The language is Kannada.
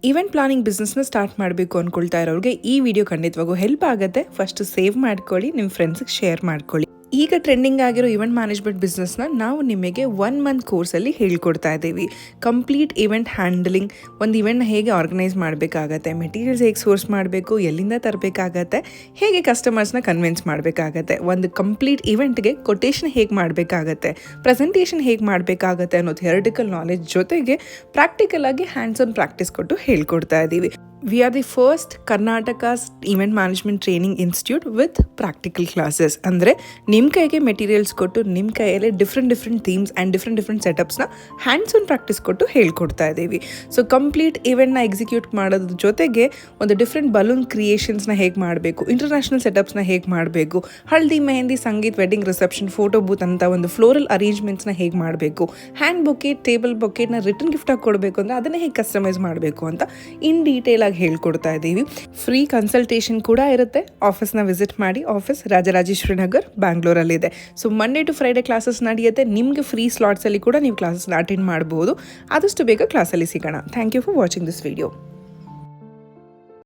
ಈವೆಂಟ್ ಪ್ಲಾನಿಂಗ್ ಬಿಸ್ನೆಸ್ನ ಸ್ಟಾರ್ಟ್ ಮಾಡಬೇಕು ಅಂದ್ಕೊಳ್ತಾ ಇರೋರಿಗೆ ಈ ವಿಡಿಯೋ ಖಂಡಿತವಾಗೂ ಹೆಲ್ಪ್ ಆಗುತ್ತೆ. ಫಸ್ಟ್ ಸೇವ್ ಮಾಡ್ಕೊಳ್ಳಿ, ನಿಮ್ಮ ಫ್ರೆಂಡ್ಸ್ಗೆ ಶೇರ್ ಮಾಡ್ಕೊಳ್ಳಿ. ಈಗ ಟ್ರೆಂಡಿಂಗ್ ಆಗಿರೋ ಇವೆಂಟ್ ಮ್ಯಾನೇಜ್ಮೆಂಟ್ ಬಿಸ್ನೆಸ್ನ ನಾವು ನಿಮಗೆ 1 ಮಂತ್ ಕೋರ್ಸಲ್ಲಿ ಹೇಳ್ಕೊಡ್ತಾ ಇದ್ದೀವಿ. ಕಂಪ್ಲೀಟ್ ಇವೆಂಟ್ ಹ್ಯಾಂಡಲಿಂಗ್, ಒಂದು ಇವೆಂಟ್ನ ಹೇಗೆ ಆರ್ಗನೈಸ್ ಮಾಡಬೇಕಾಗತ್ತೆ, ಮೆಟೀರಿಯಲ್ಸ್ ಹೇಗೆ ಸೋರ್ಸ್ ಮಾಡಬೇಕು, ಎಲ್ಲಿಂದ ತರಬೇಕಾಗತ್ತೆ, ಹೇಗೆ ಕಸ್ಟಮರ್ಸ್ನ ಕನ್ವಿನ್ಸ್ ಮಾಡಬೇಕಾಗತ್ತೆ, ಒಂದು ಕಂಪ್ಲೀಟ್ ಇವೆಂಟ್ಗೆ ಕೊಟೇಶನ್ ಹೇಗೆ ಮಾಡಬೇಕಾಗತ್ತೆ, ಪ್ರೆಸೆಂಟೇಷನ್ ಹೇಗೆ ಮಾಡಬೇಕಾಗತ್ತೆ ಅನ್ನೋ ಥಿಯರಿಟಿಕಲ್ ನಾಲೆಜ್ ಜೊತೆಗೆ ಪ್ರಾಕ್ಟಿಕಲ್ ಆಗಿ ಹ್ಯಾಂಡ್ಸ್ ಆನ್ ಪ್ರಾಕ್ಟೀಸ್ ಕೊಟ್ಟು ಹೇಳ್ಕೊಡ್ತಾ ಇದ್ದೀವಿ. We are the first Karnataka's event management training institute with practical classes. ಅಂದರೆ ನಿಮ್ಮ ಕೈಗೆ ಮೆಟೀರಿಯಲ್ಸ್ ಕೊಟ್ಟು ನಿಮ್ಮ ಕೈಯಲ್ಲೇ ಡಿಫ್ರೆಂಟ್ ಥೀಮ್ಸ್ ಆ್ಯಂಡ್ ಡಿಫ್ರೆಂಟ್ ಸೆಟಪ್ಸ್ನ ಹ್ಯಾಂಡ್ಸ್ ಆನ್ ಪ್ರಾಕ್ಟೀಸ್ ಕೊಟ್ಟು ಹೇಳ್ಕೊಡ್ತಾ ಇದ್ದೀವಿ. ಸೊ ಕಂಪ್ಲೀಟ್ ಇವೆಂಟ್ನ ಎಕ್ಸಿಕ್ಯೂಟ್ ಮಾಡೋದ್ರ ಜೊತೆಗೆ ಒಂದು ಡಿಫ್ರೆಂಟ್ ಬಲೂನ್ ಕ್ರಿಯೇಷನ್ಸ್ನ ಹೇಗೆ ಮಾಡಬೇಕು, ಇಂಟರ್ನ್ಯಾಷನಲ್ ಸೆಟಪ್ಸ್ನ ಹೇಗೆ ಮಾಡಬೇಕು, ಹಳದಿ ಮೆಹಂದಿ ಸಂಗೀತ್ ವೆಡ್ಡಿಂಗ್ ರಿಸೆಪ್ಷನ್ ಫೋಟೋ ಬೂತ್ ಅಂತ ಒಂದು ಫ್ಲೋರಲ್ ಅರೇಂಜ್ಮೆಂಟ್ಸ್ನ ಹೇಗೆ ಮಾಡಬೇಕು, ಹ್ಯಾಂಡ್ ಬೊಕೆಟ್ ಟೇಬಲ್ ಬೊಕೆಟ್ನ ರಿಟರ್ನ್ ಗಿಫ್ಟಾಗಿ ಕೊಡಬೇಕು ಅಂದರೆ ಅದನ್ನೇ ಹೇಗೆ ಕಸ್ಟಮೈಸ್ ಮಾಡಬೇಕು ಅಂತ ಇನ್ ಡೀಟೇಲ್ ಆಗಿ ಹೇಳ್ಕೊಡ್ತಾ ಇದ್ದೀವಿ. ಫ್ರೀ ಕನ್ಸಲ್ಟೇಷನ್ ಕೂಡ ಇರುತ್ತೆ. ಆಫೀಸ್ನ ವಿಸಿಟ್ ಮಾಡಿ. ಆಫೀಸ್ ರಾಜರಾಜೇಶ್ವರಿ ನಗರ್, ಬ್ಯಾಂಗ್ಳೂರಲ್ಲಿದೆ. So Monday to Friday classes ನಡೆಯುತ್ತೆ. ನಿಮಗೆ ಫ್ರೀ ಸ್ಲಾಟ್ಸಲ್ಲಿ ಕೂಡ ನೀವು ಕ್ಲಾಸಸ್ನ ಅಟೆಂಡ್ ಮಾಡ್ಬೋದು. ಆದಷ್ಟು ಬೇಗ ಕ್ಲಾಸಲ್ಲಿ ಸಿಗೋಣ. Thank you for watching this video.